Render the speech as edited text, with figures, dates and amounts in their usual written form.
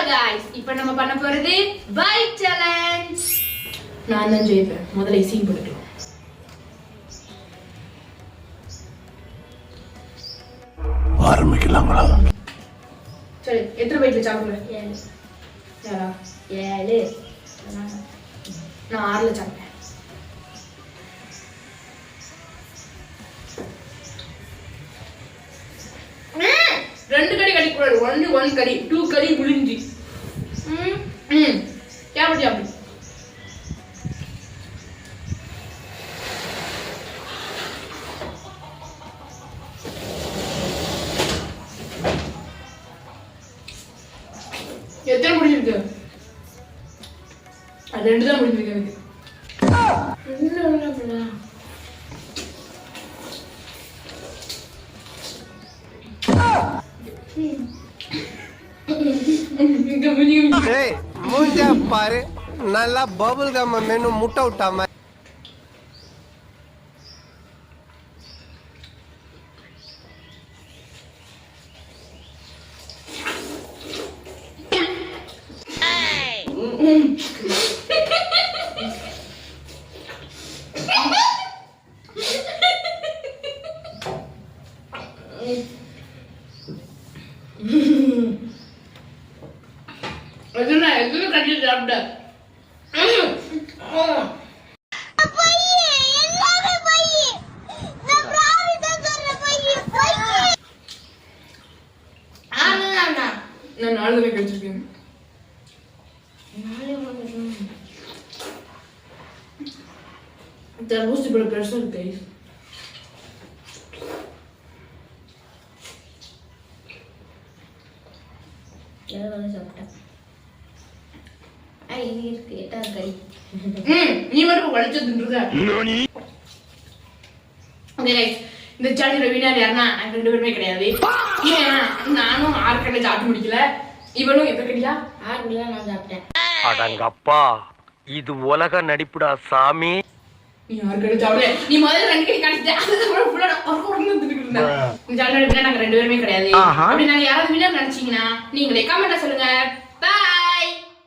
guys, இப்போ நம்ம பண்ண போறது bite challenge. நான் தான் ஜெயிப்பேன். முதல்ல சீன் போட்டுக்கலாம். ஆரம்பிக்கலாங்களா? சரி, எத்தனை பைட்ல சாப்பிடுறேன்? 7. யாரா? 7. நான் 6ல சாப்பிட்டேன். ரெண்டு கடி கடிக்கூடாது. ஒன்லி 1 கடி, 2 கடி முழிஞ்சி. சாப்பிடு சாப்பிடு. எத்தனை முடிஞ்சிருக்கு? அது 2 தான் முடிஞ்சிருக்கு எனக்கு. மூஞ்சா பாரு, நல்லா பபுள் கம் மெனு முட்டை விட்டாம. எதுனா கட்டி சாப்பிட்ட. நான் 4 தடவை கடிச்சிருக்கேன். தர்பூசணி இவ்வளவு பெருசா இருக்கு. நீ மட்டும் வலிச்சதுன்றத. இந்த சேனல் வினர் யாருன்னா நாங்க 2 பேருமே கிடையாது. நானும் 6 கல்ல சாப்பிட்டு முடிக்கல. இவனும் எத்தனை கடியா? 6 கல்ல நான் சாப்பிட்டேன். அடங்கப்பா, இது உலக நடிப்புடா சாமி. நீ 6 கல்ல சாப்பிடல. நீ முதல்ல 2 கடி கடிச்சிட்ட. அதுக்கப்புறம் ஃபுல்லா ஒர்க் வந்துட்டு இருந்தா. இந்த சேனல் வினர் நாங்க 2 பேருமே கிடையாது. அப்படி நாங்க யாராவது வினர் நினைச்சீங்கன்னா நீங்களே கமெண்ட்ல சொல்லுங்க.